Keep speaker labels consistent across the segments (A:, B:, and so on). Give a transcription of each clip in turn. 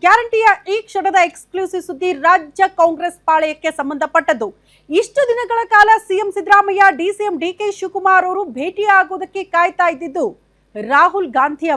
A: ಗ್ಯಾರಂಟಿಯ ಈ ಕ್ಷಣದ ಎಕ್ಸ್ಕ್ಲೂಸಿವ್ ಸುದ್ದಿ ರಾಜ್ಯ ಕಾಂಗ್ರೆಸ್ ಪಾಳೆಯಕ್ಕೆ ಸಂಬಂಧಪಟ್ಟದ್ದು. ಇಷ್ಟು ದಿನಗಳ ಕಾಲ ಸಿಎಂ ಸಿದ್ದರಾಮಯ್ಯ ಡಿಸಿಎಂ ಡಿಕೆ ಶಿವಕುಮಾರ್ ಅವರು ಭೇಟಿಯಾಗುವುದಕ್ಕೆ ಕಾಯ್ತಾ ಇದ್ದಿದ್ದು ರಾಹುಲ್ ಗಾಂಧಿ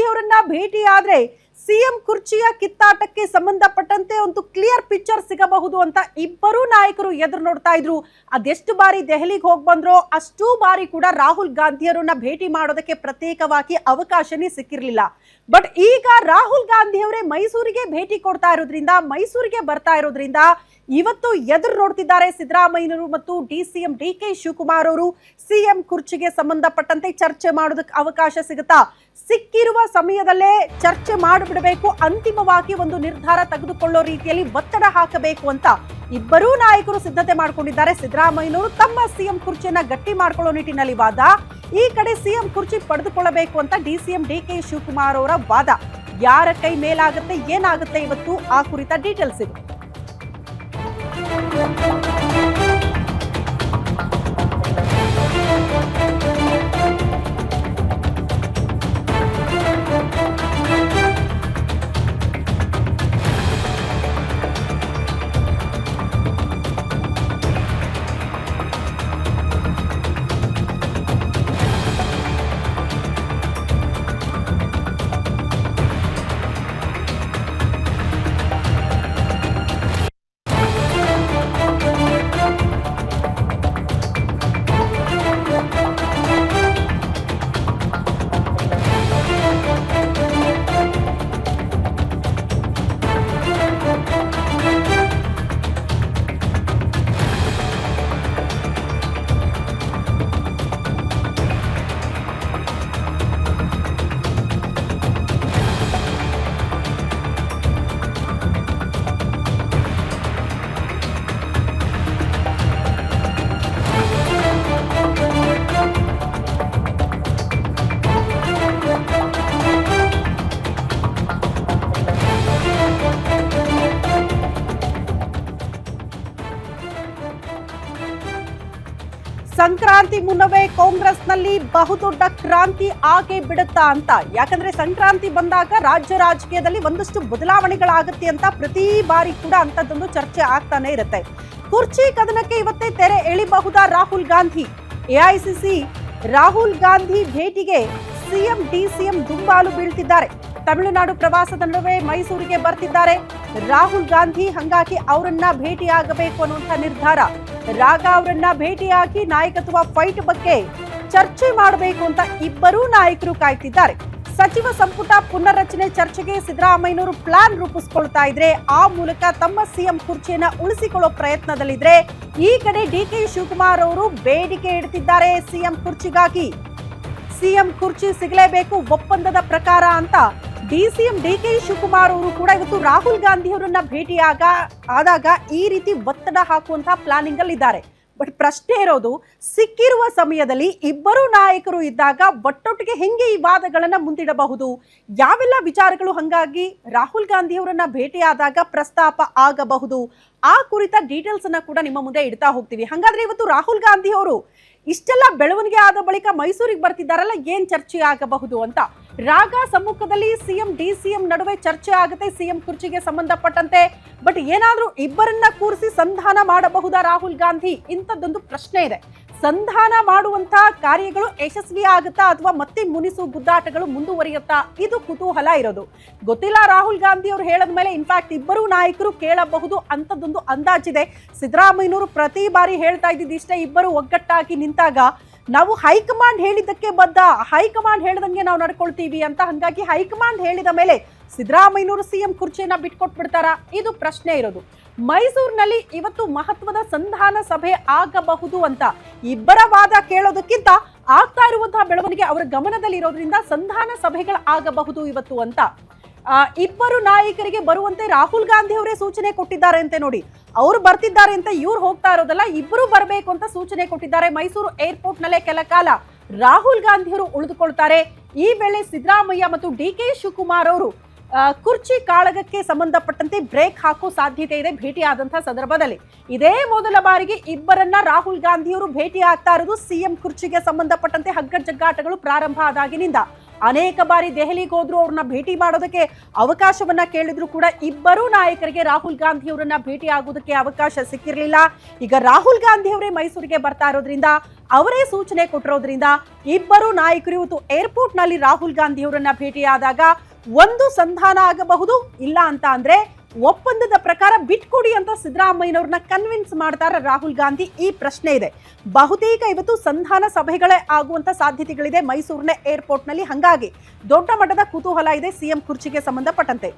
A: ಅವರನ್ನ ಭೇಟಿಯಾದ್ರೆ ಸಿಎಂ ಕುರ್ಚಿಯ ಕಿತ್ತಾಟಕ್ಕೆ ಸಂಬಂಧಪಟ್ಟಂತೆ ಒಂದು ಕ್ಲಿಯರ್ ಪಿಕ್ಚರ್ ಸಿಗಬಹುದು ಅಂತ ಇಬ್ಬರೂ ನಾಯಕರು ಎದುರು ನೋಡ್ತಾ ಇದ್ರು. ಅದೆಷ್ಟು ಬಾರಿ ದೆಹಲಿಗೆ ಹೋಗಿ ಬಂದ್ರೋ ಅಷ್ಟು ಬಾರಿ ಕೂಡ ರಾಹುಲ್ ಗಾಂಧಿಯವರನ್ನ ಭೇಟಿ ಮಾಡೋದಕ್ಕೆ ಪ್ರತ್ಯೇಕವಾಗಿ ಅವಕಾಶನೇ ಸಿಕ್ಕಿರಲಿಲ್ಲ. ಬಟ್ ಈಗ ರಾಹುಲ್ ಗಾಂಧಿ ಅವರೇ ಮೈಸೂರಿಗೆ ಭೇಟಿ ಕೊಡ್ತಾ ಇರೋದ್ರಿಂದ, ಮೈಸೂರಿಗೆ ಬರ್ತಾ ಇರೋದ್ರಿಂದ ಇವತ್ತು ಎದುರು ನೋಡ್ತಿದ್ದಾರೆ ಸಿದ್ದರಾಮಯ್ಯನವರು ಮತ್ತು ಡಿಸಿಎಂ ಡಿಕೆ ಶಿವಕುಮಾರ್ ಅವರು. ಸಿಎಂ ಕುರ್ಚಿಗೆ ಸಂಬಂಧಪಟ್ಟಂತೆ ಚರ್ಚೆ ಮಾಡೋದಕ್ಕೆ ಅವಕಾಶ ಸಿಗುತ್ತಾ? ಸಿಕ್ಕಿರುವ ಸಮಯದಲ್ಲೇ ಚರ್ಚೆ ಮಾಡಿಬಿಡಬೇಕು, ಅಂತಿಮವಾಗಿ ಒಂದು ನಿರ್ಧಾರ ತೆಗೆದುಕೊಳ್ಳೋ ರೀತಿಯಲ್ಲಿ ಒತ್ತಡ ಹಾಕಬೇಕು ಅಂತ ಇಬ್ಬರೂ ನಾಯಕರು ಸಿದ್ಧತೆ ಮಾಡ್ಕೊಂಡಿದ್ದಾರೆ. ಸಿದ್ದರಾಮಯ್ಯನವರು ತಮ್ಮ ಸಿಎಂ ಕುರ್ಚಿಯನ್ನ ಗಟ್ಟಿ ಮಾಡ್ಕೊಳ್ಳೋ ನಿಟ್ಟಿನಲ್ಲಿ ವಾದ, ಈ ಕಡೆ ಸಿಎಂ ಕುರ್ಚಿ ಪಡೆದುಕೊಳ್ಳಬೇಕು ಅಂತ ಡಿಸಿಎಂ ಡಿಕೆ ಶಿವಕುಮಾರ್ ಅವರ ವಾದ. ಯಾರ ಕೈ ಮೇಲಾಗುತ್ತೆ, ಏನಾಗುತ್ತೆ ಇವತ್ತು ಆ ಕುರಿತ ಡೀಟೇಲ್ಸ್ ಇದೆ. ಸಂಕ್ರಾಂತಿ ಮುನ್ನವೇ ಕಾಂಗ್ರೆಸ್ನಲ್ಲಿ ಬಹುದೊಡ್ಡ ಕ್ರಾಂತಿ ಆಗೇ ಬಿಡುತ್ತಾ ಅಂತ. ಯಾಕಂದ್ರೆ ಸಂಕ್ರಾಂತಿ ಬಂದಾಗ ರಾಜ್ಯ ರಾಜಕೀಯದಲ್ಲಿ ಒಂದಷ್ಟು ಬದಲಾವಣೆಗಳಾಗುತ್ತೆ ಅಂತ ಪ್ರತಿ ಬಾರಿ ಕೂಡ ಅಂತದೊಂದು ಚರ್ಚೆ ಆಗ್ತಾನೆ ಇರುತ್ತೆ. ಕುರ್ಚಿ ಕದನಕ್ಕೆ ಇವತ್ತೇ ತೆರೆ ಎಳಿಬಹುದಾ ರಾಹುಲ್ ಗಾಂಧಿ? ಎಐಸಿಸಿ ರಾಹುಲ್ ಗಾಂಧಿ ಭೇಟಿಗೆ ಸಿಎಂ ಡಿಸಿಎಂ ದುಂಬಾಲು ಬೀಳ್ತಿದ್ದಾರೆ. ತಮಿಳುನಾಡು ಪ್ರವಾಸದ ನಡುವೆ ಮೈಸೂರಿಗೆ ಬರ್ತಿದ್ದಾರೆ ರಾಹುಲ್ ಗಾಂಧಿ. ಹಂಗಾಗಿ ಅವರನ್ನ ಭೇಟಿಯಾಗಬೇಕು ಅನ್ನುವಂಥ ನಿರ್ಧಾರ. ರಾಗ ಅವರನ್ನ ಭೇಟಿಯಾಗಿ ನಾಯಕತ್ವ ಫೈಟ್ ಬಗ್ಗೆ ಚರ್ಚೆ ಮಾಡಬೇಕು ಅಂತ ಇಬ್ಬರೂ ನಾಯಕರು ಕಾಯ್ತಿದ್ದಾರೆ. ಸಚಿವ ಸಂಪುಟ ಪುನರ್ರಚನೆ ಚರ್ಚೆಗೆ ಸಿದ್ದರಾಮಯ್ಯನವರು ಪ್ಲಾನ್ ರೂಪಿಸಿಕೊಳ್ತಾ ಇದ್ರೆ, ಆ ಮೂಲಕ ತಮ್ಮ ಸಿಎಂ ಕುರ್ಚಿಯನ್ನ ಉಳಿಸಿಕೊಳ್ಳೋ ಪ್ರಯತ್ನದಲ್ಲಿದ್ರೆ, ಈ ಕಡೆ ಡಿಕೆ ಶಿವಕುಮಾರ್ ಅವರು ಬೇಡಿಕೆ ಇಡ್ತಿದ್ದಾರೆ ಸಿಎಂ ಕುರ್ಚಿಗಾಗಿ. ಸಿಎಂ ಕುರ್ಚಿ ಸಿಗಲೇಬೇಕು ಒಪ್ಪಂದದ ಪ್ರಕಾರ ಅಂತ ಡಿಸಿಎಂ ಡಿಕೆ ಶಿವಕುಮಾರ್ ಅವರು ಕೂಡ ಇವತ್ತು ರಾಹುಲ್ ಗಾಂಧಿ ಅವರನ್ನ ಆದಾಗ ಈ ರೀತಿ ಒತ್ತಡ ಹಾಕುವಂತಹ ಪ್ಲಾನಿಂಗ್ ಅಲ್ಲಿ ಇದ್ದಾರೆ. ಬಟ್ ಪ್ರಶ್ನೆ ಇರೋದು, ಸಿಕ್ಕಿರುವ ಸಮಯದಲ್ಲಿ ಇಬ್ಬರು ನಾಯಕರು ಇದ್ದಾಗ ಒಟ್ಟೊಟ್ಟಿಗೆ ಹೆಂಗೆ ಈ ವಾದಗಳನ್ನ ಮುಂದಿಡಬಹುದು? ಯಾವೆಲ್ಲ ವಿಚಾರಗಳು ಹಂಗಾಗಿ ರಾಹುಲ್ ಗಾಂಧಿ ಅವರನ್ನ ಭೇಟಿಯಾದಾಗ ಪ್ರಸ್ತಾಪ ಆಗಬಹುದು? ಆ ಕುರಿತ ಡೀಟೇಲ್ಸ್ ಅನ್ನ ಕೂಡ ನಿಮ್ಮ ಮುಂದೆ ಇಡ್ತಾ ಹೋಗ್ತೀವಿ. ಹಾಗಾದ್ರೆ ಇವತ್ತು ರಾಹುಲ್ ಗಾಂಧಿ ಅವರು ಇಷ್ಟೆಲ್ಲ ಬೆಳವಣಿಗೆ ಆದ ಬಳಿಕ ಮೈಸೂರಿಗೆ ಬರ್ತಿದ್ದಾರಲ್ಲ, ಏನ್ ಚರ್ಚೆ ಆಗಬಹುದು ಅಂತ. ರಾಗ ಸಮ್ಮುಖದಲ್ಲಿ ಸಿಎಂ ಡಿಸಿಎಂ ನಡುವೆ ಚರ್ಚೆ ಆಗುತ್ತೆ ಸಿಎಂ ಕುರ್ಚಿಗೆ ಸಂಬಂಧಪಟ್ಟಂತೆ. ಬಟ್ ಏನಾದ್ರೂ ಇಬ್ಬರನ್ನ ಕೂರಿಸಿ ಸಂಧಾನ ಮಾಡಬಹುದಾ ರಾಹುಲ್ ಗಾಂಧಿ? ಇಂಥದ್ದೊಂದು ಪ್ರಶ್ನೆ ಇದೆ. ಸಂಧಾನ ಮಾಡುವಂತಹ ಕಾರ್ಯಗಳು ಯಶಸ್ವಿ ಆಗುತ್ತಾ ಅಥವಾ ಮತ್ತೆ ಮುನಿಸು ಗುದ್ದಾಟಗಳು ಮುಂದುವರಿಯುತ್ತಾ? ಇದು ಕುತೂಹಲ ಇರೋದು. ಗೊತ್ತಿಲ್ಲ. ರಾಹುಲ್ ಗಾಂಧಿ ಅವರು ಹೇಳದ ಮೇಲೆ ಇನ್ಫ್ಯಾಕ್ಟ್ ಇಬ್ಬರು ನಾಯಕರು ಕೇಳಬಹುದು ಅಂತದೊಂದು ಅಂದಾಜಿದೆ. ಸಿದ್ದರಾಮಯ್ಯನವರು ಪ್ರತಿ ಬಾರಿ ಹೇಳ್ತಾ ಇದ್ದಿದ್ದು ಇಷ್ಟೇ, ಇಬ್ಬರು ಒಗ್ಗಟ್ಟಾಗಿ ನಿಂತಾಗ ನಾವು ಹೈಕಮಾಂಡ್ ಹೇಳಿದ್ದಕ್ಕೆ ಬದ್ಧ, ಹೈಕಮಾಂಡ್ ಹೇಳಿದಂಗೆ ನಾವು ನಡ್ಕೊಳ್ತೀವಿ ಅಂತ. ಹಂಗಾಗಿ ಹೈಕಮಾಂಡ್ ಹೇಳಿದ ಮೇಲೆ ಸಿದ್ದರಾಮಯ್ಯನವರು ಸಿಎಂ ಕುರ್ಚಿಯನ್ನ ಬಿಟ್ಕೊಟ್ಬಿಡ್ತಾರ? ಇದು ಪ್ರಶ್ನೆ ಇರೋದು. ಮೈಸೂರಿನಲ್ಲಿ ಇವತ್ತು ಮಹತ್ವದ ಸಂಧಾನ ಸಭೆ ಆಗಬಹುದು ಅಂತ ಇಬ್ಬರ ವಾದ ಕೇಳೋದಕ್ಕಿಂತ ಆಗ್ತಾ ಇರುವಂತಹ ಬೆಳವಣಿಗೆ ಅವರ ಗಮನದಲ್ಲಿ ಇರೋದ್ರಿಂದ ಸಂಧಾನ ಸಭೆಗಳು ಆಗಬಹುದು ಇವತ್ತು ಅಂತ ಇಬ್ಬರು ನಾಯಕರಿಗೆ ಬರುವಂತೆ ರಾಹುಲ್ ಗಾಂಧಿ ಅವರೇ ಸೂಚನೆ ಕೊಟ್ಟಿದ್ದಾರೆ ಅಂತೆ. ನೋಡಿ, ಅವರು ಬರ್ತಿದ್ದಾರೆ ಅಂತ ಇವ್ರು ಹೋಗ್ತಾ ಇರೋದಲ್ಲ, ಇಬ್ಬರು ಬರಬೇಕು ಅಂತ ಸೂಚನೆ ಕೊಟ್ಟಿದ್ದಾರೆ. ಮೈಸೂರು ಏರ್ಪೋರ್ಟ್ ನಲ್ಲೇ ಕೆಲ ಕಾಲ ರಾಹುಲ್ ಗಾಂಧಿ ಅವರು ಉಳಿದುಕೊಳ್ತಾರೆ. ಈ ವೇಳೆ ಸಿದ್ದರಾಮಯ್ಯ ಮತ್ತು ಡಿಕೆ ಶಿವಕುಮಾರ್ ಅವರು ಕುರ್ಚಿ ಕಾಳಗಕ್ಕೆ ಸಂಬಂಧಪಟ್ಟಂತೆ ಬ್ರೇಕ್ ಹಾಕೋ ಸಾಧ್ಯತೆ ಇದೆ ಭೇಟಿಯಾದಂತಹ ಸಂದರ್ಭದಲ್ಲಿ. ಇದೇ ಮೊದಲ ಬಾರಿಗೆ ಇಬ್ಬರನ್ನ ರಾಹುಲ್ ಗಾಂಧಿಯವರು ಭೇಟಿ ಆಗ್ತಾ ಇರೋದು ಸಿಎಂ ಕುರ್ಚಿಗೆ ಸಂಬಂಧಪಟ್ಟಂತೆ ಹಗ್ಗ ಜಗ್ಗಾಟಗಳು ಪ್ರಾರಂಭ ಆದಾಗಿನಿಂದ. ಅನೇಕ ಬಾರಿ ದೆಹಲಿಗೆ ಹೋದ್ರು, ಅವ್ರನ್ನ ಭೇಟಿ ಮಾಡೋದಕ್ಕೆ ಅವಕಾಶವನ್ನ ಕೇಳಿದ್ರು ಕೂಡ ಇಬ್ಬರೂ ನಾಯಕರಿಗೆ ರಾಹುಲ್ ಗಾಂಧಿ ಅವರನ್ನ ಭೇಟಿ ಆಗೋದಕ್ಕೆ ಅವಕಾಶ ಸಿಕ್ಕಿರಲಿಲ್ಲ. ಈಗ ರಾಹುಲ್ ಗಾಂಧಿ ಅವರೇ ಮೈಸೂರಿಗೆ ಬರ್ತಾ ಇರೋದ್ರಿಂದ, ಅವರೇ ಸೂಚನೆ ಕೊಟ್ಟಿರೋದ್ರಿಂದ ಇಬ್ಬರು ನಾಯಕರು ಇವತ್ತು ಏರ್ಪೋರ್ಟ್ ನಲ್ಲಿ ರಾಹುಲ್ ಗಾಂಧಿ ಅವರನ್ನ ಭೇಟಿಯಾದಾಗ ಒಂದು ಸಂಧಾನ ಆಗಬಹುದು, ಇಲ್ಲ ಅಂತ ಅಂದ್ರೆ ಒಪ್ಪಂದದ ಪ್ರಕಾರ ಬಿಟ್ಕೊಡಿ ಅಂತ ಸಿದ್ದರಾಮಯ್ಯನವ್ರನ್ನ ಕನ್ವಿನ್ಸ್ ಮಾಡ್ತಾರ ರಾಹುಲ್ ಗಾಂಧಿ. ಈ ಪ್ರಶ್ನೆ ಇದೆ. ಬಹುತೇಕ ಇವತ್ತು ಸಂಧಾನ ಸಭೆಗಳೇ ಆಗುವಂತ ಸಾಧ್ಯತೆಗಳಿದೆ ಮೈಸೂರಿನ ಏರ್ಪೋರ್ಟ್ ನಲ್ಲಿ. ಹಂಗಾಗಿ ದೊಡ್ಡ ಮಟ್ಟದ ಕುತೂಹಲ ಇದೆ ಸಿಎಂ ಕುರ್ಚಿಗೆ ಸಂಬಂಧಪಟ್ಟಂತೆ.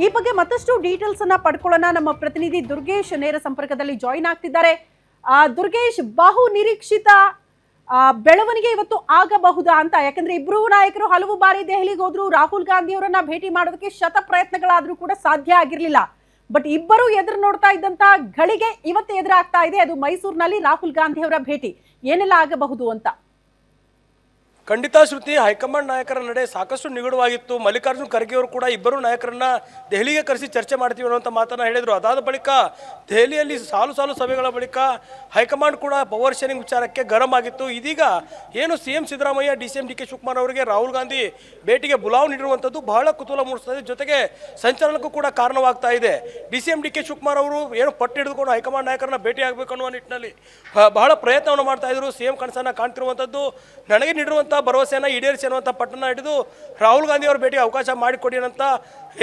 A: ಈ ಬಗ್ಗೆ ಮತ್ತಷ್ಟು ಡೀಟೇಲ್ಸ್ ಅನ್ನ ಪಡ್ಕೊಳ್ಳೋಣ. ನಮ್ಮ ಪ್ರತಿನಿಧಿ ದುರ್ಗೇಶ್ ನೇರ ಸಂಪರ್ಕದಲ್ಲಿ ಜಾಯಿನ್ ಆಗ್ತಿದ್ದಾರೆ. ದುರ್ಗೇಶ್, ಬಹು ನಿರೀಕ್ಷಿತ ಬೆಳವಣಿಗೆ ಇವತ್ತು ಆಗಬಹುದಾ ಅಂತ? ಯಾಕಂದ್ರೆ ಇಬ್ರು ನಾಯಕರು ಹಲವು ಬಾರಿ ದೆಹಲಿಗೆ ಹೋದ್ರು, ರಾಹುಲ್ ಗಾಂಧಿ ಅವರನ್ನ ಭೇಟಿ ಮಾಡೋದಕ್ಕೆ ಶತ ಪ್ರಯತ್ನಗಳಾದ್ರೂ ಕೂಡ ಸಾಧ್ಯ ಆಗಿರ್ಲಿಲ್ಲ. ಬಟ್ ಇಬ್ಬರು ಎದುರು ನೋಡ್ತಾ ಇದ್ದಂತ ಗಳಿಗೆ ಇವತ್ತು ಎದುರಾಗ್ತಾ ಇದೆ. ಅದು ಮೈಸೂರಿನಲ್ಲಿ ರಾಹುಲ್ ಗಾಂಧಿ ಅವರ ಭೇಟಿ. ಏನೆಲ್ಲ ಆಗಬಹುದು ಅಂತ?
B: ಖಂಡಿತ ಶ್ರುತಿ, ಹೈಕಮಾಂಡ್ ನಾಯಕರ ನಡೆ ಸಾಕಷ್ಟು ನಿಗೂಢವಾಗಿತ್ತು. ಮಲ್ಲಿಕಾರ್ಜುನ್ ಖರ್ಗೆ ಅವರು ಕೂಡ ಇಬ್ಬರು ನಾಯಕರನ್ನ ದೆಹಲಿಗೆ ಕರೆಸಿ ಚರ್ಚೆ ಮಾಡ್ತೀವಿ ಅನ್ನುವಂಥ ಮಾತನ್ನ ಹೇಳಿದರು. ಅದಾದ ಬಳಿಕ ದೆಹಲಿಯಲ್ಲಿ ಸಾಲು ಸಭೆಗಳ ಬಳಿಕ ಹೈಕಮಾಂಡ್ ಕೂಡ ಪವರ್ ಶೇರಿಂಗ್ ವಿಚಾರಕ್ಕೆ ಗರಂ ಆಗಿತ್ತು. ಇದೀಗ ಏನು CM Siddaramaiah D K Shivakumar ಅವರಿಗೆ ರಾಹುಲ್ ಗಾಂಧಿ ಭೇಟಿಗೆ ಬುಲಾವ್ ನೀಡಿರುವಂಥದ್ದು ಬಹಳ ಕುತೂಹಲ ಮೂಡಿಸ್ತಾ ಇದೆ, ಜೊತೆಗೆ ಸಂಚಲನಕ್ಕೂ ಕೂಡ ಕಾರಣವಾಗ್ತಾ ಇದೆ. ಡಿ ಕೆ ಶಿವಕುಮಾರ್ ಅವರು ಏನು ಪಟ್ಟು ಹಿಡಿದುಕೊಂಡು ಹೈಕಮಾಂಡ್ ನಾಯಕರನ್ನ ಭೇಟಿ ಆಗಬೇಕು ಅನ್ನುವ ನಿಟ್ಟಿನಲ್ಲಿ ಬಹಳ ಪ್ರಯತ್ನವನ್ನು ಮಾಡ್ತಾ ಇದ್ರು. ಸಿಎಂ ಕನಸನ್ನ ಕಾಣ್ತಿರುವಂಥದ್ದು, ನನಗೆ ನೀಡಿರುವಂಥ ಭರವಸೆಯನ್ನು ಈಡೇರಿಸಿ ಅನ್ನುವಂಥ ಪಟ್ಟಣ ಹಿಡಿದು ರಾಹುಲ್ ಗಾಂಧಿ ಅವರ ಭೇಟಿಗೆ ಅವಕಾಶ ಮಾಡಿಕೊಡಿ ಅಂತ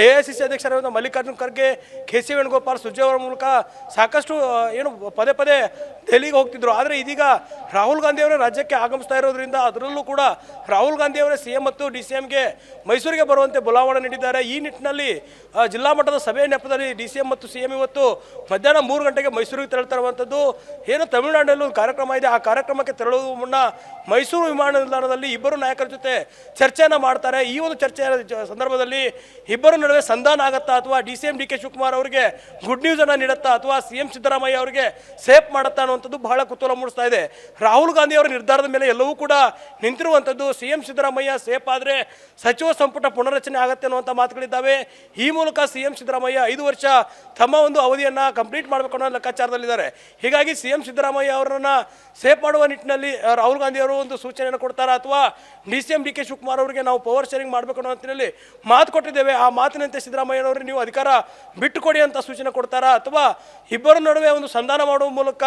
B: AICC ಅಧ್ಯಕ್ಷರಾದ ಮಲ್ಲಿಕಾರ್ಜುನ್ ಖರ್ಗೆ, KC ವೇಣುಗೋಪಾಲ್, ಸುರ್ಜೇವಾಲ ಅವರ ಮೂಲಕ ಸಾಕಷ್ಟು ಏನು ಪದೇ ದೆಹಲಿಗೆ ಹೋಗ್ತಿದ್ರು. ಆದರೆ ಇದೀಗ ರಾಹುಲ್ ಗಾಂಧಿ ಅವರೇ ರಾಜ್ಯಕ್ಕೆ ಆಗಮಿಸ್ತಾ ಇರೋದ್ರಿಂದ, ಅದರಲ್ಲೂ ಕೂಡ ರಾಹುಲ್ ಗಾಂಧಿ ಅವರೇ ಸಿಎಂ ಮತ್ತು DCMಗೆ ಮೈಸೂರಿಗೆ ಬರುವಂತೆ ಬುಲಾವಣೆ ನೀಡಿದ್ದಾರೆ. ಈ ನಿಟ್ಟಿನಲ್ಲಿ ಜಿಲ್ಲಾ ಮಟ್ಟದ ಸಭೆಯ ನೆಪದಲ್ಲಿ DCM ಮತ್ತು CM ಇವತ್ತು ಮಧ್ಯಾಹ್ನ 3 ಗಂಟೆಗೆ ಮೈಸೂರಿಗೆ ತೆರಳ್ತಾ ಇರುವಂಥದ್ದು. ಏನು ತಮಿಳುನಾಡಿನಲ್ಲಿ ಒಂದು ಕಾರ್ಯಕ್ರಮ ಇದೆ, ಆ ಕಾರ್ಯಕ್ರಮಕ್ಕೆ ತೆರಳುವ ಮುನ್ನ ಮೈಸೂರು ವಿಮಾನ ನಿಲ್ದಾಣದಲ್ಲಿ ಇಬ್ಬರು ನಾಯಕರ ಜೊತೆ ಚರ್ಚೆಯನ್ನು ಮಾಡ್ತಾರೆ. ಈ ಒಂದು ಚರ್ಚೆಯ ಸಂದರ್ಭದಲ್ಲಿ ಇಬ್ಬರು ನಡುವೆ ಸಂಧಾನ ಆಗತ್ತಾ, ಅಥವಾ DK ಶಿವಕುಮಾರ್ ಅವರಿಗೆ ಗುಡ್ ನ್ಯೂಸ್ ಅನ್ನ ನೀಡುತ್ತಾ, ಅಥವಾ ಸಿಎಂ ಸಿದ್ದರಾಮಯ್ಯ ಅವರಿಗೆ ಸೇಫ್ ಮಾಡುತ್ತಾ ಅನ್ನುವಂಥದ್ದು ಬಹಳ ಕುತೂಹಲ ಮೂಡಿಸ್ತಾ ಇದೆ. ರಾಹುಲ್ ಗಾಂಧಿ ಅವರ ನಿರ್ಧಾರದ ಮೇಲೆ ಎಲ್ಲವೂ ಕೂಡ ನಿಂತಿರುವಂಥದ್ದು. ಸಿಎಂ ಸಿದ್ದರಾಮಯ್ಯ ಸೇಫ್ ಆದರೆ ಸಚಿವ ಸಂಪುಟ ಪುನರ್ರಚನೆ ಆಗತ್ತೆ ಅನ್ನುವಂಥ ಮಾತುಗಳಿದ್ದಾವೆ. ಈ ಮೂಲಕ ಸಿಎಂ ಸಿದ್ದರಾಮಯ್ಯ 5 ವರ್ಷ ತಮ್ಮ ಒಂದು ಅವಧಿಯನ್ನ ಕಂಪ್ಲೀಟ್ ಮಾಡಬೇಕು ಅನ್ನೋ ಲೆಕ್ಕಾಚಾರದಲ್ಲಿದ್ದಾರೆ. ಹೀಗಾಗಿ ಸಿಎಂ ಸಿದ್ದರಾಮಯ್ಯ ಅವರನ್ನ ಸೇಫ್ ಮಾಡುವ ನಿಟ್ಟಿನಲ್ಲಿ ರಾಹುಲ್ ಗಾಂಧಿ ಅವರು ಒಂದು ಸೂಚನೆಯನ್ನು ಕೊಡ್ತಾರಾ, ಅಥವಾ DK ಶಿವಕುಮಾರ್ ಅವರಿಗೆ ನಾವು ಪವರ್ ಶೇರಿಂಗ್ ಮಾಡಬೇಕು ಅನ್ನೋ ನಿಟ್ಟಿನಲ್ಲಿ ಮಾತು ಕೊಟ್ಟಿದ್ದೇವೆ, ಆ ಮಾತಿನಂತೆ ಸಿದ್ದರಾಮಯ್ಯನವರು ನೀವು ಅಧಿಕಾರ ಬಿಟ್ಟುಕೊಡಿ ಅಂತ ಸೂಚನೆ ಕೊಡ್ತಾರಾ, ಅಥವಾ ಇಬ್ಬರ ನಡುವೆ ಒಂದು ಸಂಧಾನ ಮಾಡುವ ಮೂಲಕ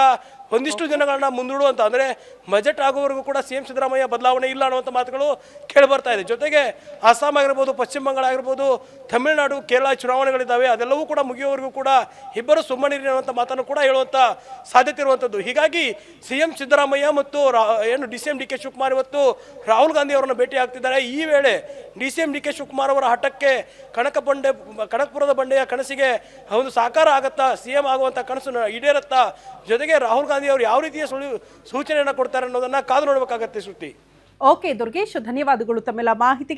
B: ಒಂದಿಷ್ಟು ದಿನಗಳನ್ನ ಮುಂದೂಡುವಂತ, ಅಂದರೆ ಬಜೆಟ್ ಆಗುವವರೆಗೂ ಕೂಡ ಸಿಎಂ ಸಿದ್ದರಾಮಯ್ಯ ಬದಲಾವಣೆ ಇಲ್ಲ ಅನ್ನುವಂಥ ಮಾತುಗಳು ಕೇಳಿ ಬರ್ತಾ ಇದೆ. ಜೊತೆಗೆ ಅಸ್ಸಾಂ ಆಗಿರ್ಬೋದು, ಪಶ್ಚಿಮ ಬಂಗಾಳ ಆಗಿರ್ಬೋದು, ತಮಿಳುನಾಡು, ಕೇರಳ ಚುನಾವಣೆಗಳಿದ್ದಾವೆ, ಅದೆಲ್ಲವೂ ಕೂಡ ಮುಗಿಯುವವರೆಗೂ ಕೂಡ ಇಬ್ಬರು ಸುಮ್ಮನಿರಿ ಅನ್ನುವಂಥ ಮಾತನ್ನು ಕೂಡ ಹೇಳುವಂಥ ಸಾಧ್ಯತೆ ಇರುವಂಥದ್ದು. ಹೀಗಾಗಿ ಸಿಎಂ ಸಿದ್ದರಾಮಯ್ಯ ಮತ್ತು ಏನು DK ಶಿವಕುಮಾರ್ ಇವತ್ತು ರಾಹುಲ್ ಗಾಂಧಿ ಅವರನ್ನು ಭೇಟಿ ಆಗ್ತಿದ್ದಾರೆ. ಈ ವೇಳೆ DK ಶಿವಕುಮಾರ್ ಅವರ ಹಠಕ್ಕೆ ಕನಕಪುರದ ಬಂಡೆಯ ಕನಸಿಗೆ ಒಂದು ಸಾಕಾರ ಆಗತ್ತಾ, ಸಿಎಂ ಆಗುವಂಥ ಕನಸು ಈಡೇರುತ್ತಾ, ಜೊತೆಗೆ ರಾಹುಲ್ ಗಾಂಧಿ ಅವರು ಯಾವ ರೀತಿಯ ಸೂಚನೆಯನ್ನು ಕೊಡ್ತಾರೆ ಅನ್ನೋದನ್ನ ಕಾದು ನೋಡಬೇಕಾಗತ್ತೆ ಶ್ರುತಿ.
A: ಓಕೆ ದುರ್ಗೇಶ್, ಧನ್ಯವಾದಗಳು ತಮ್ಮೆಲ್ಲ ಮಾಹಿತಿಗೆ.